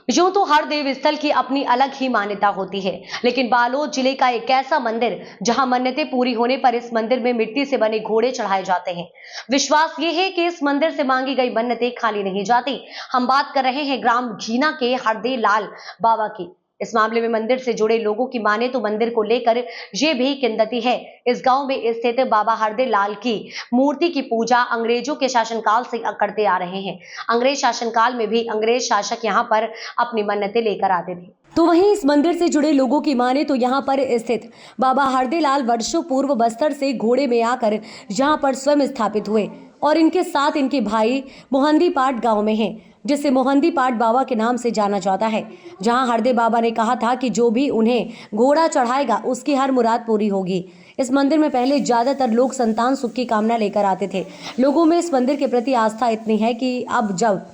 यूं तो हर देव स्थल की अपनी अलग ही मान्यता होती है, लेकिन बालोद जिले का एक ऐसा मंदिर जहां मन्नतें पूरी होने पर इस मंदिर में मिट्टी से बने घोड़े चढ़ाए जाते हैं। विश्वास ये है कि इस मंदिर से मांगी गई मन्नतें खाली नहीं जाती। हम बात कर रहे हैं ग्राम घीना के हरदे लाल बाबा की। इस मामले में मंदिर से जुड़े लोगों की माने तो मंदिर को लेकर ये भी किंवदंती है। इस गांव में स्थित बाबा हरदे लाल की मूर्ति की पूजा अंग्रेजों के शासनकाल से करते आ रहे हैं। अंग्रेज शासनकाल में भी अंग्रेज शासक यहाँ पर अपनी मन्नतें लेकर आते थे। तो वहीं इस मंदिर से जुड़े लोगों की माने तो यहाँ पर स्थित बाबा हरदे लाल वर्षों पूर्व बस्तर से घोड़े में आकर यहाँ पर स्वयं स्थापित हुए और इनके साथ इनके भाई मोहंदी पाट गाँव में हैं, जिसे मोहंदी पाट बाबा के नाम से जाना जाता है। जहां हरदे बाबा ने कहा था कि जो भी उन्हें घोड़ा चढ़ाएगा उसकी हर मुराद पूरी होगी। इस मंदिर में पहले ज्यादातर लोग संतान सुख की कामना लेकर आते थे। लोगों में इस मंदिर के प्रति आस्था इतनी है कि अब जब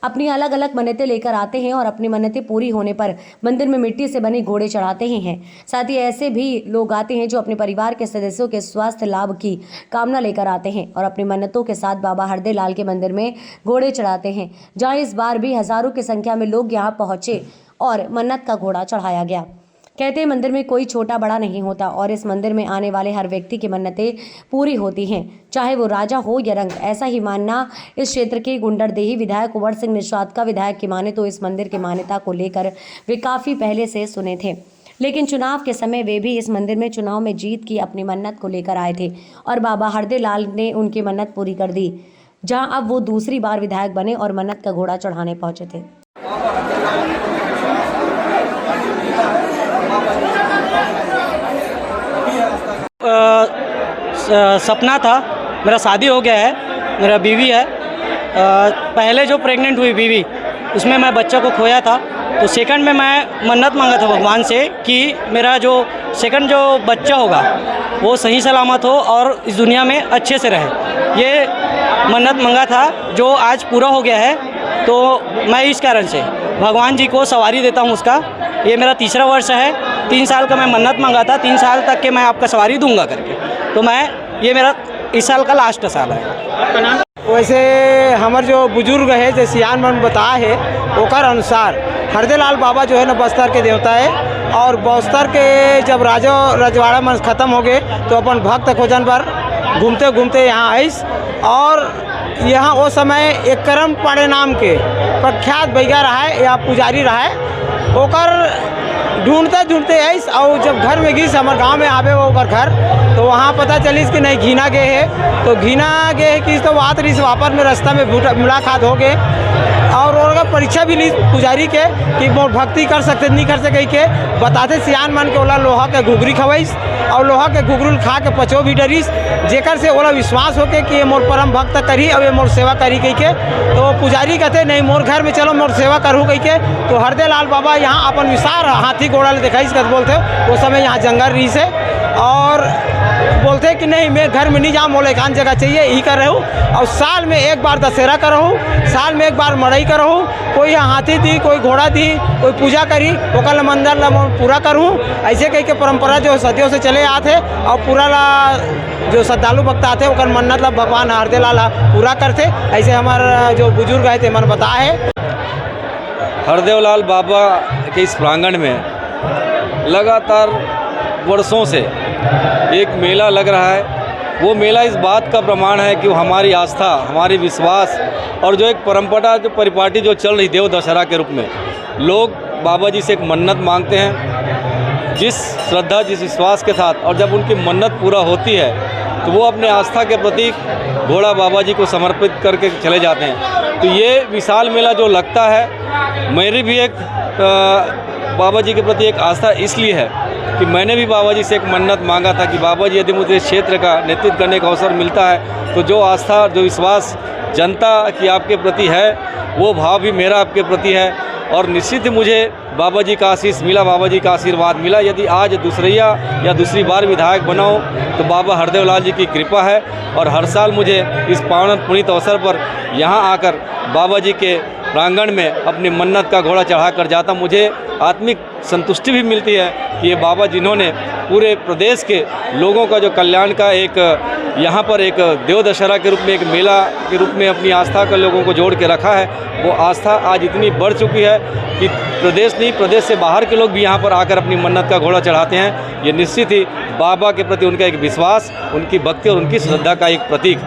अपनी अलग अलग मन्नतें लेकर आते हैं और अपनी मन्नतें पूरी होने पर मंदिर में मिट्टी से बने घोड़े चढ़ाते ही हैं। साथ ही ऐसे भी लोग आते हैं जो अपने परिवार के सदस्यों के स्वास्थ्य लाभ की कामना लेकर आते हैं और अपनी मन्नतों के साथ बाबा हरदे लाल के मंदिर में घोड़े चढ़ाते हैं। जहां इस बार भी हजारों की संख्या में लोग यहां पहुंचे और मन्नत का घोड़ा चढ़ाया गया। कहते हैं मंदिर में कोई छोटा बड़ा नहीं होता और इस मंदिर में आने वाले हर व्यक्ति की मन्नतें पूरी होती हैं, चाहे वो राजा हो या रंग। ऐसा ही मानना इस क्षेत्र के गुंडरदेही विधायक कुंवर सिंह निषाद का। विधायक की माने तो इस मंदिर की मान्यता को लेकर वे काफ़ी पहले से सुने थे, लेकिन चुनाव के समय वे भी इस मंदिर में चुनाव में जीत की अपनी मन्नत को लेकर आए थे और बाबा हरदे लाल ने उनकी मन्नत पूरी कर दी। जहाँ अब वो दूसरी बार विधायक बने और मन्नत का घोड़ा चढ़ाने पहुंचे थे। सपना था, मेरा शादी हो गया है, मेरा बीवी है। पहले जो प्रेग्नेंट हुई बीवी, उसमें मैं बच्चा को खोया था, तो सेकंड में मैं मन्नत मांगा था भगवान से कि मेरा जो सेकंड जो बच्चा होगा वो सही सलामत हो और इस दुनिया में अच्छे से रहे। ये मन्नत मांगा था जो आज पूरा हो गया है। तो मैं इस कारण से भगवान जी को सवारी देता हूँ उसका। ये मेरा तीसरा वर्ष है। 3 साल का मैं मन्नत मांगा था, 3 साल तक के मैं आपका सवारी दूंगा करके। तो ये मेरा इस साल का लास्ट साल है। आपका नाम? वैसे हमारे जो बुजुर्ग है जो सियान मन बताया है ओकर अनुसार हरदे लाल बाबा जो है ना बस्तर के देवता है और बस्तर के जब राजा रजवाड़ा मन खत्म हो गए तो अपन भक्त खोजन पर घूमते घूमते यहाँ आइस और यहाँ वो समय एक करम पाड़े नाम के प्रख्यात बैगा रहा है या पुजारी रहा है। ओकर ढूंढते ढूंढते आइस और जब घर में गिस हमारे गांव में आवे वो ओकर घर, तो वहाँ पता चलिस कि नहीं घीना गए है। तो घीना गए है कि तो बात रही वापस में रास्ता में मुलाकात हो गए और उनका परीक्षा भी ली पुजारी के कि मोर भक्ति कर सकते नहीं कर सके के बताते सियान मन के ओला लोहा के घुघरी खवाइस और लोहा के घुघरुल खा के पचो भी डरिस, जेकर से ओला विश्वास होके कि ये मोर परम भक्त करी और ये मोर सेवा करी कही के। तो पुजारी कहते नहीं मोर घर में चलो मोर सेवा करूँ कही के। तो हरदे लाल बाबा यहाँ अपन विशाल हाथी घोड़ा ले दिखाइस कद बोलते वो समय यहाँ जंगल रही से और बोलते कि नहीं मैं घर में नहीं जाऊँ, मोला एकांत जगह चाहिए, यही कर रहा हूँ। और साल में एक बार दशहरा कर रहूँ, साल में एक बार मड़ई कर रहूँ, कोई हाथी दी कोई घोड़ा दी कोई पूजा करी ओकर मंदिर ला पूरा करूँ। ऐसे कही के परंपरा जो सदियों से चले आते और पूरा ला जो श्रद्धालु भक्त आते ओकर मन्नत ला भगवान हरदे लाल पूरा करते। ऐसे हमारा जो बुजुर्ग है मन बताए है। हरदे लाल बाबा के इस प्रांगण में लगातार वर्षों से एक मेला लग रहा है। वो मेला इस बात का प्रमाण है कि वो हमारी आस्था, हमारी विश्वास और जो एक परंपरा जो परिपाटी जो चल रही देव दशहरा के रूप में लोग बाबा जी से एक मन्नत मांगते हैं जिस श्रद्धा जिस विश्वास के साथ, और जब उनकी मन्नत पूरा होती है तो वो अपने आस्था के प्रतीक घोड़ा बाबा जी को समर्पित करके चले जाते हैं। तो ये विशाल मेला जो लगता है, मेरी भी एक बाबा जी के प्रति एक आस्था इसलिए है कि मैंने भी बाबा जी से एक मन्नत मांगा था कि बाबा जी यदि मुझे क्षेत्र का नेतृत्व करने का अवसर मिलता है तो जो आस्था जो विश्वास जनता की आपके प्रति है वो भाव भी मेरा आपके प्रति है और निश्चित ही मुझे बाबा जी का आशीष मिला, बाबा जी का आशीर्वाद मिला। यदि आज दूसरिया या दूसरी बार विधायक बना हो तो बाबा हरदे लाल जी की कृपा है और हर साल मुझे इस पावन पुनीत अवसर पर यहाँ आकर बाबा जी के प्रांगण में अपनी मन्नत का घोड़ा चढ़ा कर जाता। मुझे आत्मिक संतुष्टि भी मिलती है कि ये बाबा जिन्होंने पूरे प्रदेश के लोगों का जो कल्याण का एक यहाँ पर एक देव दशहरा के रूप में, एक मेला के रूप में अपनी आस्था का लोगों को जोड़ के रखा है, वो आस्था आज इतनी बढ़ चुकी है कि प्रदेश नहीं, प्रदेश से बाहर के लोग भी यहाँ पर आकर अपनी मन्नत का घोड़ा चढ़ाते हैं। ये निश्चित ही बाबा के प्रति उनका एक विश्वास, उनकी भक्ति और उनकी श्रद्धा का एक प्रतीक